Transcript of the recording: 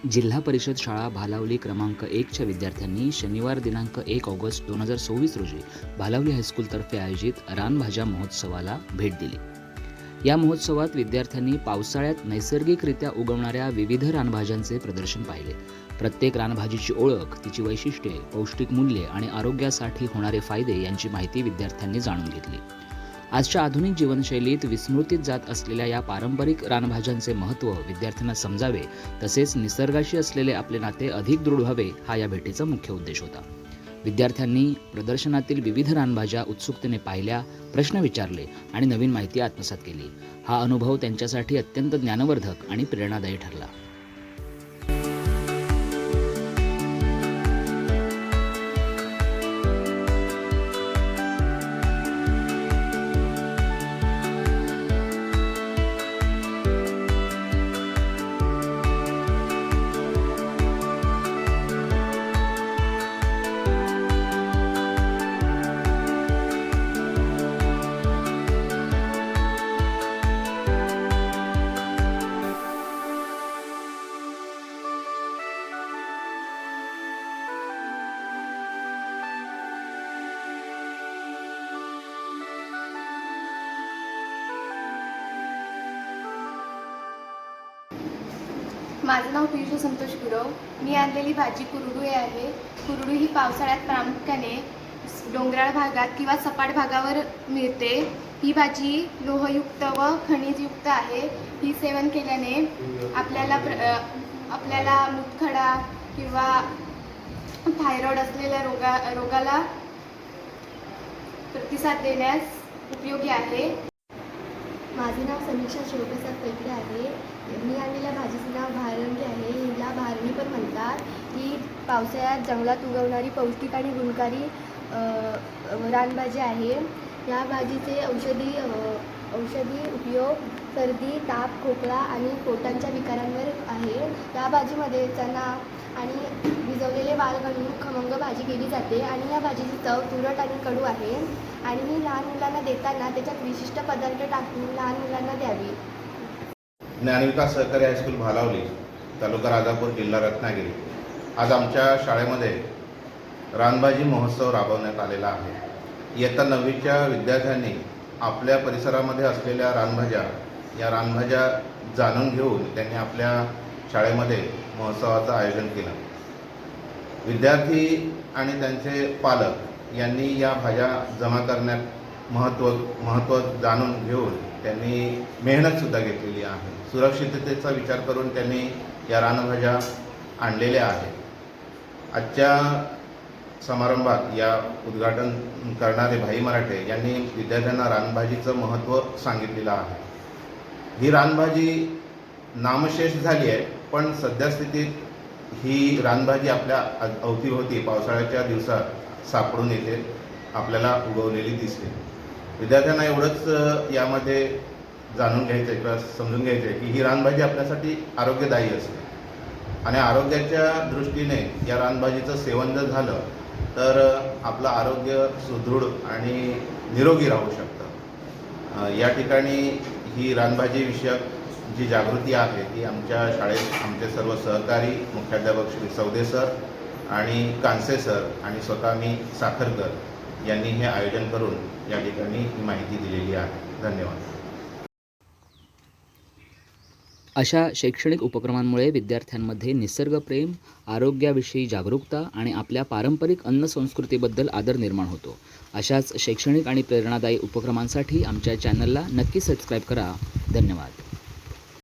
जिल्हा परिषद शाळा भालावली क्रमांक 1च्या विद्यार्थ्यांनी शनिवार दिनांक 1 ऑगस्ट 2024 रोजी भालावली हायस्कूलतर्फे आयोजित रानभाज्या महोत्सवाला भेट दिली. या महोत्सवात विद्यार्थ्यांनी पावसाळ्यात नैसर्गिकरित्या उगवणाऱ्या विविध रानभाज्यांचे प्रदर्शन पाहिले. प्रत्येक रानभाजीची ओळख, तिची वैशिष्ट्ये, पौष्टिक मूल्ये आणि आरोग्यासाठी होणारे फायदे यांची माहिती विद्यार्थ्यांनी जाणून घेतली. आजच्या आधुनिक जीवनशैलीत विस्मृतीत जात असलेल्या या पारंपरिक रानभाज्यांचे महत्त्व विद्यार्थ्यांना समजावे, तसेच निसर्गाशी असलेले आपले नाते अधिक दृढ व्हावे, हा या भेटीचा मुख्य उद्देश होता. विद्यार्थ्यांनी प्रदर्शनातील विविध रानभाज्या उत्सुकतेने पाहिल्या, प्रश्न विचारले आणि नवीन माहिती आत्मसात केली. हा अनुभव त्यांच्यासाठी अत्यंत ज्ञानवर्धक आणि प्रेरणादायी ठरला. माझं नाव पियुष संतोष गुरव. मी आणलेली भाजी कुरडू आहे. कुरडू ही पावसाळ्यात प्रामुख्याने डोंगराळ भागात किंवा सपाट भागावर मिळते. ही भाजी लोहयुक्त व खनिजयुक्त आहे. ही सेवन केल्याने आपल्याला मूतखडा किंवा थायरॉइड असलेल्या रोगाला प्रतिसाद देण्यास उपयोगी आहे. माझे नाव समीक्षा शिवप्रसाद पैकडे आहे. मी आणलेल्या भाजीचं नाव भारंगी आहे. हिला भारणी पण म्हणतात. ही पावसाळ्यात जंगलात उगवणारी पौष्टिक आणि गुणकारी रानभाजी आहे. या भाजीचे औषधी उपयोग सर्दी, ताप, खोकला आणि पोटांच्या विकारांवर आहे. या भाजीमध्ये चणा आणि भिजवलेले वाल घालून खमंग भाजी केली जाते आणि या भाजीची चव तुरट आणि कडू आहे आणि ही लहान मुलांना देताना त्याच्यात विशिष्ट पदार्थ टाकून लहान मुलांना द्यावी. ज्ञानविकास सहकारी हायस्कूल भालावली, तालुका राजापूर, जिल्हा रत्नागिरी. आज आमच्या शाळेमध्ये रानभाजी महोत्सव राबवण्यात आलेला आहे. इयत्ता 9वीच्या विद्यार्थ्यांनी आपल्या परिसरामध्ये असलेल्या रानभाज्या जाणून घेऊन त्यांनी आपल्या शाळेमध्ये महोत्सवाचं आयोजन केलं. विद्यार्थी आणि त्यांचे पालक यांनी या भाज्या जमा करण्यात महत्त्व जाणून घेऊन त्यांनी मेहनतसुद्धा घेतलेली आहे. सुरक्षिततेचा विचार करून त्यांनी या रानभाज्या आणलेल्या आहेत. आजच्या समारंभात या उद्घाटन करणारे भाई मराठे यांनी विद्यार्थ्यांना रानभाजीचं महत्त्व सांगितलेलं आहे. ही रानभाजी नामशेष झाली आहे, पण सद्यस्थितीत ही रानभाजी आपल्या अवतीभोवती पावसाळ्याच्या दिवसात सापडून येते, आपल्याला उगवलेली दिसते. विद्यार्थ्यांना एवढंच यामध्ये जाणून घ्यायचं आहे किंवा समजून घ्यायचं आहे की ही रानभाजी आपल्यासाठी आरोग्यदायी असते आणि आरोग्याच्या दृष्टीने या रानभाजीचं सेवन जर झालं तर आपलं आरोग्य सुदृढ आणि निरोगी राहू शकतं. या ठिकाणी ही रानभाजी विषयक जी जागृती आहे ती आमच्या शाळेत आमचे सर्व सहकारी मुख्याध्यापक श्री सौदे सर आणि कांसे सर आणि स्वतः मी साखरकर यांनी हे आयोजन करून या ठिकाणी ही माहिती दिलेली आहे. धन्यवाद. अशा शैक्षणिक उपक्रमांमुळे विद्यार्थ्यांमध्ये निसर्गप्रेम, आरोग्याविषयी जागरूकता आणि आपल्या पारंपरिक अन्न संस्कृतीबद्दल आदर निर्माण होतो. अशाच शैक्षणिक आणि प्रेरणादायी उपक्रमांसाठी आमच्या चॅनलला नक्की सबस्क्राईब करा. धन्यवाद.